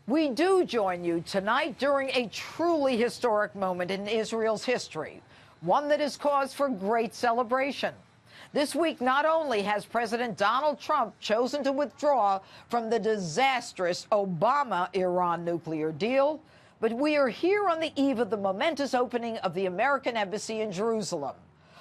We do join you tonight during a truly historic moment in Israel's history, one that is cause for great celebration. This week, not only has President Donald Trump chosen to withdraw from the disastrous Obama-Iran nuclear deal, but we are here on the eve of the momentous opening of the American embassy in Jerusalem,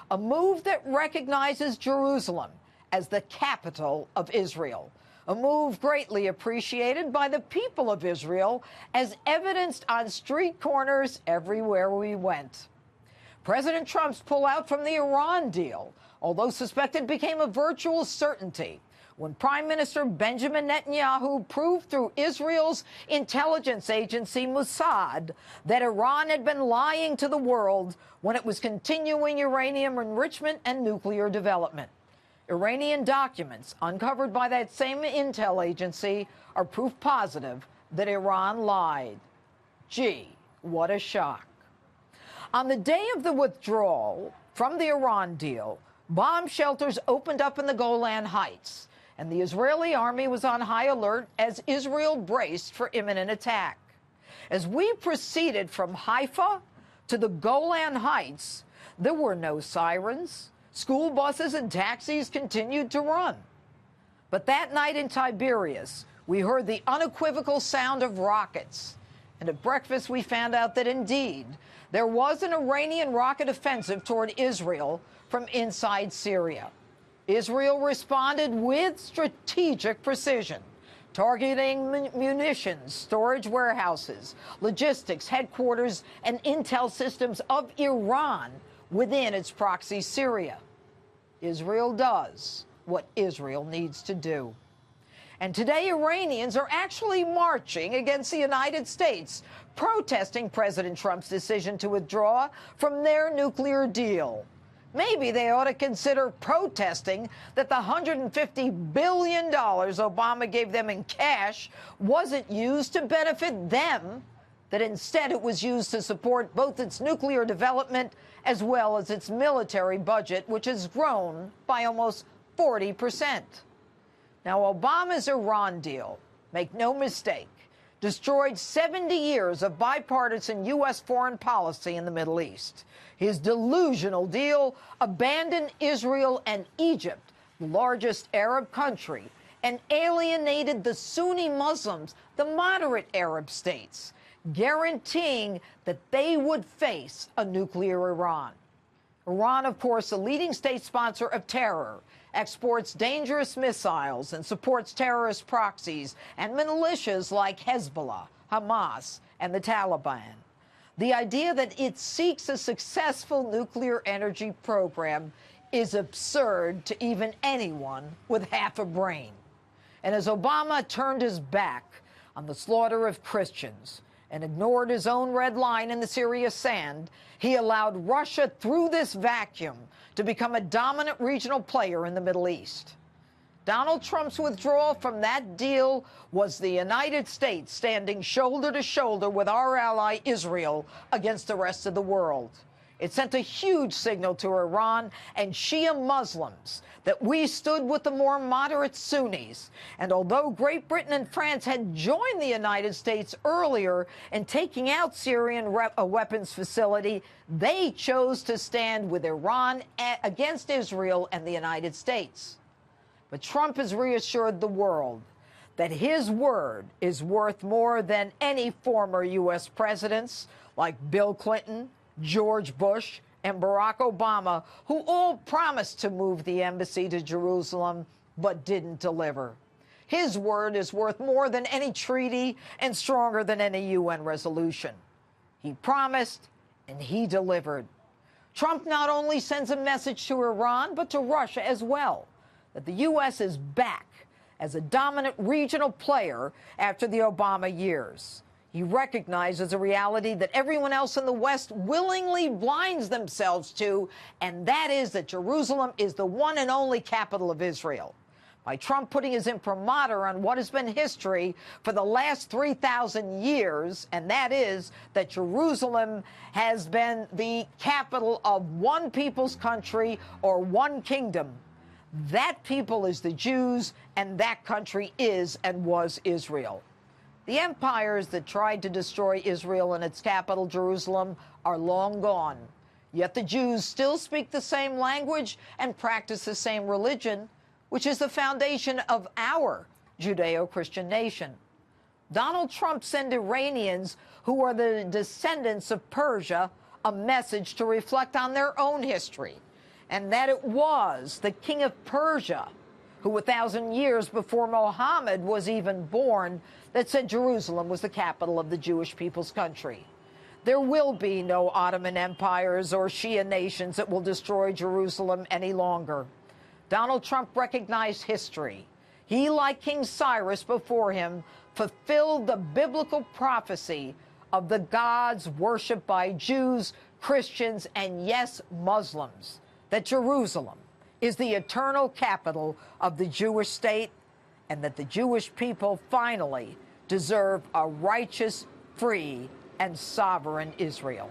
a move that recognizes Jerusalem as the capital of Israel, a move greatly appreciated by the people of Israel, as evidenced on street corners everywhere we went. President Trump's pullout from the Iran deal, although suspected, became a virtual certainty when Prime Minister Benjamin Netanyahu proved through Israel's intelligence agency Mossad that Iran had been lying to the world when it was continuing uranium enrichment and nuclear development. Iranian documents uncovered by that same intel agency are proof positive that Iran lied. Gee, what a shock. On the day of the withdrawal from the Iran deal, bomb shelters opened up in the Golan Heights, and the Israeli army was on high alert as Israel braced for imminent attack. As we proceeded from Haifa to the Golan Heights, there were no sirens. School buses and taxis continued to run. But that night in Tiberias, we heard the unequivocal sound of rockets. And at breakfast, we found out that indeed there was an Iranian rocket offensive toward Israel from inside Syria. Israel responded with strategic precision, targeting munitions, storage warehouses, logistics, headquarters, and intel systems of Iran within its proxy Syria. Israel does what Israel needs to do. And today, Iranians are actually marching against the United States, protesting President Trump's decision to withdraw from their nuclear deal. Maybe they ought to consider protesting that the $150 billion Obama gave them in cash wasn't used to benefit them, that instead it was used to support both its nuclear development as well as its military budget, which has grown by almost 40%. Now, Obama's Iran deal, make no mistake, destroyed 70 years of bipartisan U.S. foreign policy in the Middle East. His delusional deal abandoned Israel and Egypt, the largest Arab country, and alienated the Sunni Muslims, the moderate Arab states, guaranteeing that they would face a nuclear Iran. Iran, of course, a leading state sponsor of terror, exports dangerous missiles and supports terrorist proxies and militias like Hezbollah, Hamas, and the Taliban. The idea that it seeks a successful nuclear energy program is absurd to even anyone with half a brain. And as Obama turned his back on the slaughter of Christians and ignored his own red line in the Syria sand, he allowed Russia through this vacuum to become a dominant regional player in the Middle East. Donald Trump's withdrawal from that deal was the United States standing shoulder to shoulder with our ally Israel against the rest of the world. It sent a huge signal to Iran and Shia Muslims that we stood with the more moderate Sunnis. And although Great Britain and France had joined the United States earlier in taking out Syrian weapons facility, they chose to stand with Iran against Israel and the United States. But Trump has reassured the world that his word is worth more than any former U.S. presidents like Bill Clinton, George Bush, and Barack Obama, who all promised to move the embassy to Jerusalem but didn't deliver. His word is worth more than any treaty and stronger than any UN resolution. He promised and he delivered. Trump not only sends a message to Iran, but to Russia as well, that the U.S. is back as a dominant regional player after the Obama years. He recognizes a reality that everyone else in the West willingly blinds themselves to, and that is that Jerusalem is the one and only capital of Israel. By Trump putting his imprimatur on what has been history for the last 3,000 years, and that is that Jerusalem has been the capital of one people's country or one kingdom. That people is the Jews, and that country is and was Israel. The empires that tried to destroy Israel and its capital, Jerusalem, are long gone. Yet the Jews still speak the same language and practice the same religion, which is the foundation of our Judeo-Christian nation. Donald Trump sent Iranians, who are the descendants of Persia, a message to reflect on their own history, and that it was the king of Persia, who 1,000 years before Muhammad was even born, that said Jerusalem was the capital of the Jewish people's country. There will be no Ottoman empires or Shia nations that will destroy Jerusalem any longer. Donald Trump recognized history. He, like King Cyrus before him, fulfilled the biblical prophecy of the gods worshipped by Jews, Christians, and yes, Muslims, that Jerusalem is the eternal capital of the Jewish state, and that the Jewish people finally deserve a righteous, free, and sovereign Israel.